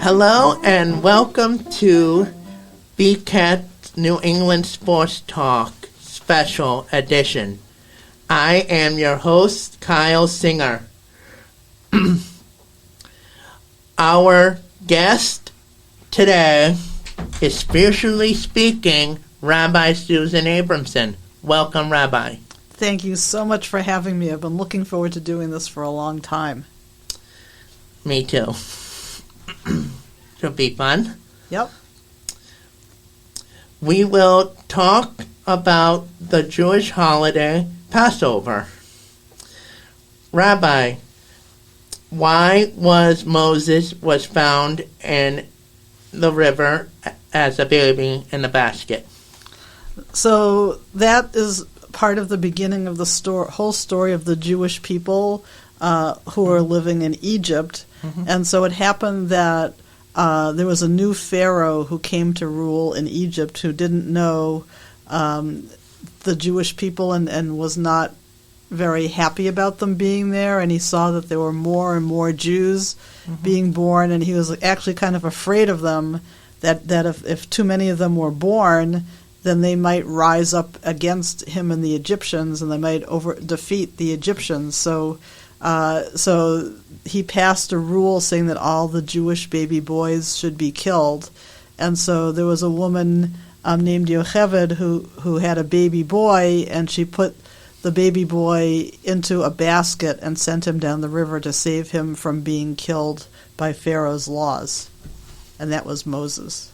Hello and welcome to BCAT's New England Sports Talk Special Edition. I am your host, Kyle Singer. Our guest today is, spiritually speaking, Rabbi Susan Abramson. Welcome, Rabbi. Thank you so much for having me. I've been looking forward to doing this for a long time. Me too. It'll be fun. Yep. We will talk about the Jewish holiday Passover. Rabbi, why was Moses found in the river as a baby in a basket? So that is part of the beginning of the whole story of the Jewish people who are living in Egypt. Mm-hmm. And so it happened that there was a new pharaoh who came to rule in Egypt who didn't know the Jewish people and was not very happy about them being there, and he saw that there were more and more Jews being born, and he was actually kind of afraid of them, that if too many of them were born, then they might rise up against him and the Egyptians, and they might defeat the Egyptians. So he passed a rule saying that all the Jewish baby boys should be killed. And so there was a woman named Yocheved who had a baby boy, and she put the baby boy into a basket and sent him down the river to save him from being killed by Pharaoh's laws. And that was Moses.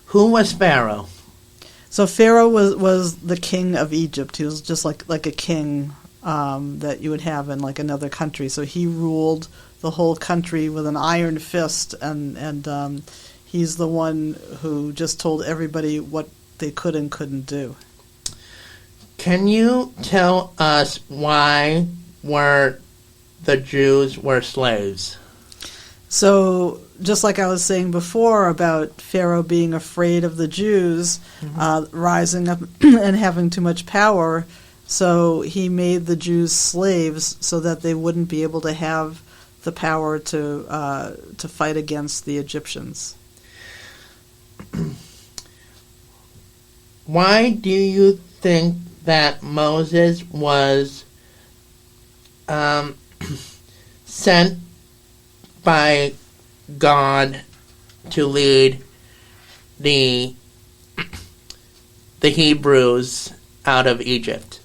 Who was Pharaoh? So Pharaoh was the king of Egypt. He was just like a king that you would have in like another country. So he ruled the whole country with an iron fist, and he's the one who just told everybody what they could and couldn't do. Can you tell us why the Jews were slaves? So just like I was saying before about Pharaoh being afraid of the Jews rising up and having too much power, so he made the Jews slaves so that they wouldn't be able to have the power to fight against the Egyptians. Why do you think that Moses was sent by God to lead the Hebrews out of Egypt?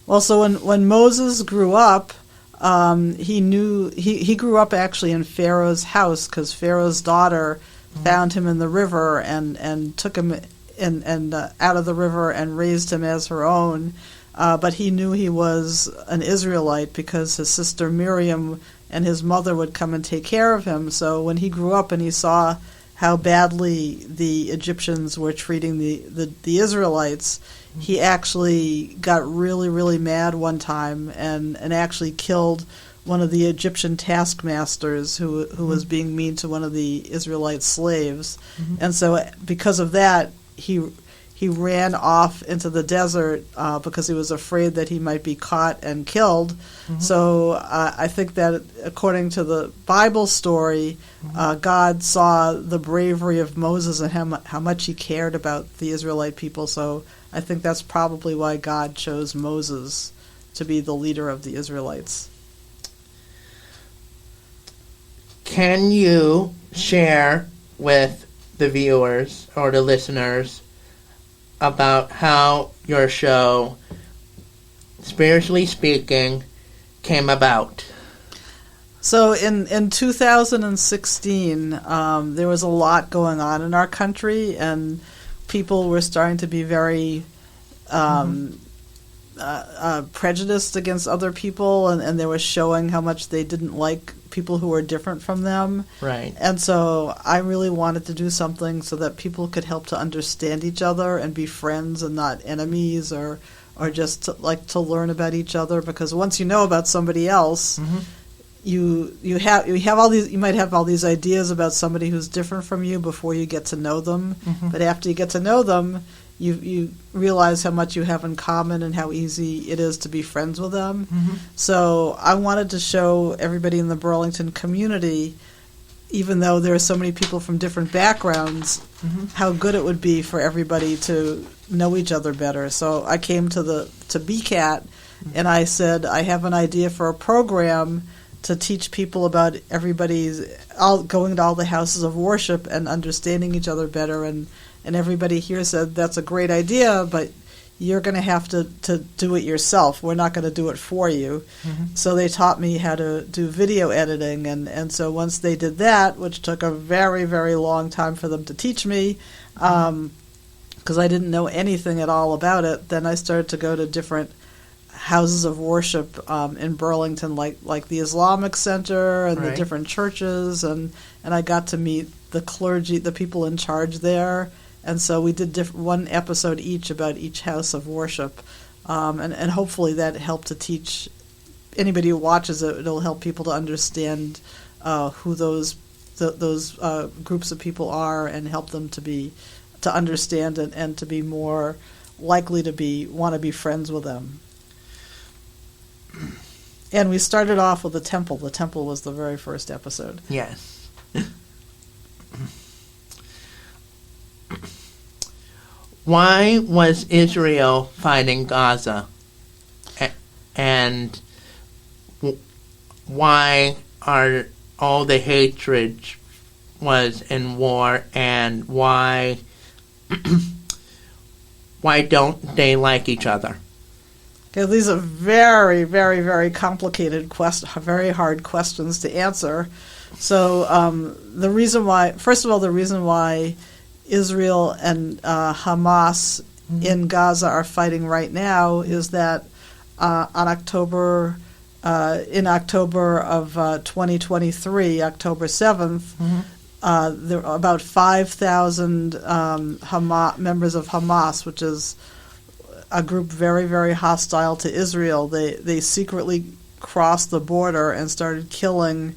Well, so when Moses grew up, he grew up actually in Pharaoh's house, because Pharaoh's daughter found him in the river and took him and out of the river and raised him as her own. But he knew he was an Israelite because his sister Miriam and his mother would come and take care of him. So when he grew up and he saw how badly the Egyptians were treating the Israelites, he actually got really, really mad one time and actually killed one of the Egyptian taskmasters who was being mean to one of the Israelite slaves. And so because of that, he ran off into the desert because he was afraid that he might be caught and killed. So I think that according to the Bible story, God saw the bravery of Moses and how much he cared about the Israelite people. So I think that's probably why God chose Moses to be the leader of the Israelites. Can you share with the viewers or the listeners about how your show, Spiritually Speaking, came about? So in 2016, there was a lot going on in our country, and people were starting to be very prejudiced against other people, and they were showing how much they didn't like people who were different from them. Right. And so I really wanted to do something so that people could help to understand each other and be friends and not enemies, or just to learn about each other, because once you know about somebody else, you might have all these ideas about somebody who's different from you before you get to know them. But after you get to know them, you realize how much you have in common and how easy it is to be friends with them. Mm-hmm. So I wanted to show everybody in the Burlington community, even though there are so many people from different backgrounds, Mm-hmm. how good it would be for everybody to know each other better. So I came to BCAT and I said, I have an idea for a program to teach people about going to all the houses of worship and understanding each other better. And everybody here said, that's a great idea, but you're going to have to do it yourself. We're not going to do it for you. Mm-hmm. So they taught me how to do video editing. And so once they did that, which took a very, very long time for them to teach me, because I didn't know anything at all about it, then I started to go to different houses of worship in Burlington, like the Islamic Center and the different churches, and I got to meet the clergy, the people in charge there. And so we did one episode each about each house of worship, and hopefully that helped to teach anybody who watches it. It'll help people to understand who those groups of people are, and help them to understand and to be more likely to want to be friends with them. And we started off with the temple. The temple was the very first episode. Yes. Why was Israel fighting Gaza? And why are all the hatred was in war, and why don't they like each other? Okay, these are very, very, very complicated very hard questions to answer. So the reason why Israel and Hamas in Gaza are fighting right now is that in October of 2023, October 7th, there were about 5,000 members of Hamas, which is a group very, very hostile to Israel. They secretly crossed the border and started killing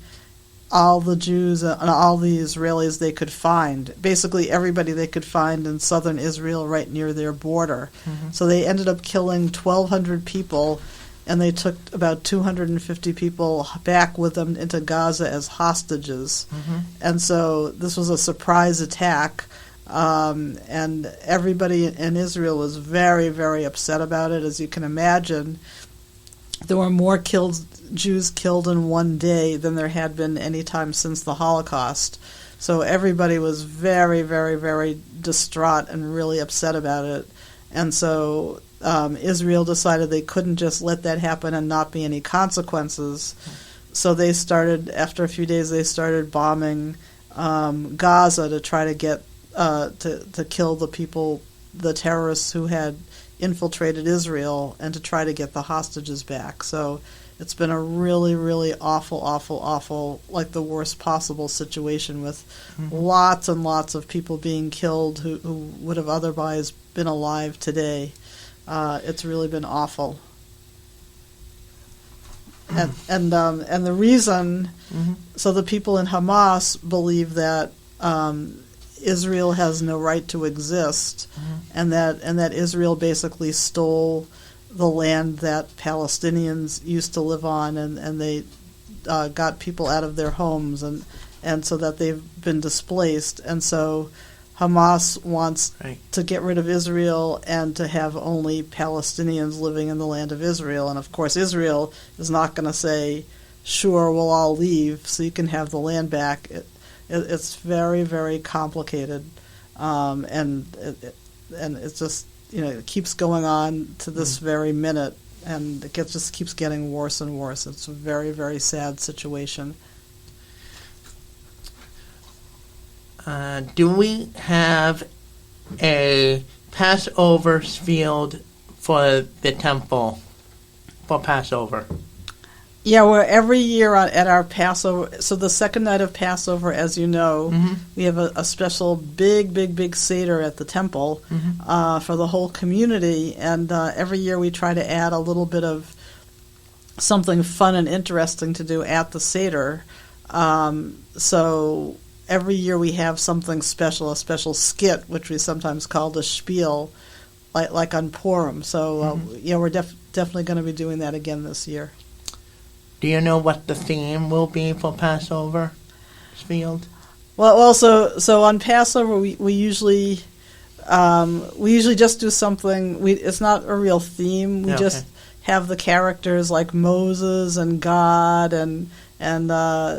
all the Jews and all the Israelis they could find. Basically everybody they could find in southern Israel right near their border. Mm-hmm. So they ended up killing 1,200 people, and they took about 250 people back with them into Gaza as hostages. Mm-hmm. And so this was a surprise attack. And everybody in Israel was very, very upset about it. As you can imagine, there were more Jews killed in one day than there had been any time since the Holocaust. So everybody was very, very, very distraught and really upset about it. And so Israel decided they couldn't just let that happen and not be any consequences. So they started, after a few days, they started bombing Gaza to try to get to kill the people, the terrorists who had infiltrated Israel, and to try to get the hostages back. So it's been a really, really awful, like the worst possible situation, with lots and lots of people being killed who would have otherwise been alive today. It's really been awful. And the reason, so the people in Hamas believe that Israel has no right to exist, and that Israel basically stole the land that Palestinians used to live on, and they got people out of their homes, and so that they've been displaced. And so Hamas wants to get rid of Israel and to have only Palestinians living in the land of Israel. And of course Israel is not going to say, sure, we'll all leave so you can have the land back. It's very, very complicated, and it's just, it keeps going on to this very minute, and it just keeps getting worse and worse. It's a very, very sad situation. Do we have a Passover field for the temple for Passover? Yeah, well, every year at our Passover, so the second night of Passover, as you know, we have a special big Seder at the temple for the whole community, and every year we try to add a little bit of something fun and interesting to do at the Seder. So every year we have something special, a special skit, which we sometimes call the spiel, like on Purim. So we're definitely going to be doing that again this year. Do you know what the theme will be for Passover, Field? Well, so on Passover we usually just do something. It's not a real theme. We just have the characters like Moses and God and Aaron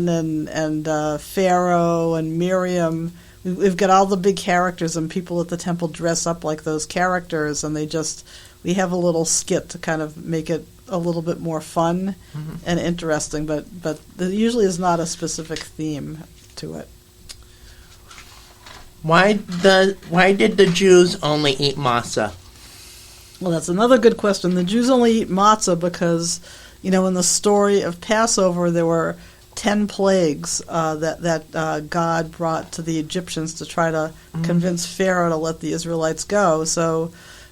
and Pharaoh and Miriam. We've got all the big characters, and people at the temple dress up like those characters, and we have a little skit to kind of make it a little bit more fun and interesting, but there usually is not a specific theme to it. Why did the Jews only eat matzah? Well, that's another good question. The Jews only eat matzah because, in the story of Passover, there were 10 plagues that God brought to the Egyptians to try to convince Pharaoh to let the Israelites go.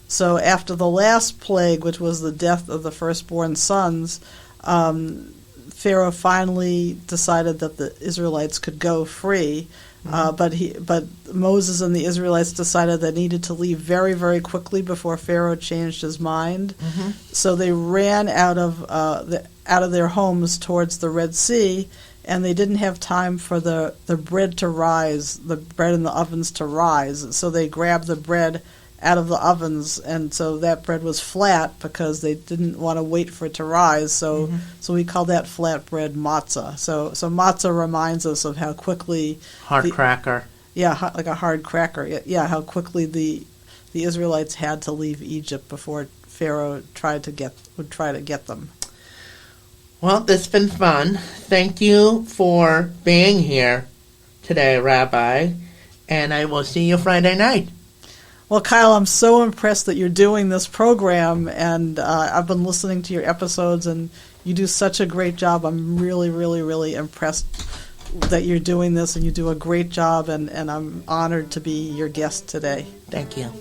So after the last plague, which was the death of the firstborn sons, Pharaoh finally decided that the Israelites could go free. But Moses and the Israelites decided they needed to leave very, very quickly before Pharaoh changed his mind. So they ran out of their homes towards the Red Sea, and they didn't have time for the bread to rise, the bread in the ovens to rise. So they grabbed the bread out of the ovens, and so that bread was flat because they didn't want to wait for it to rise. So we call that flat bread matzah. So matzah reminds us of how quickly cracker. Yeah, like a hard cracker. Yeah, how quickly the Israelites had to leave Egypt before Pharaoh would try to get them. Well, this has been fun. Thank you for being here today, Rabbi, and I will see you Friday night. Well, Kyle, I'm so impressed that you're doing this program, and I've been listening to your episodes, and you do such a great job. I'm really, really, really impressed that you're doing this, and you do a great job, and I'm honored to be your guest today. Thank you.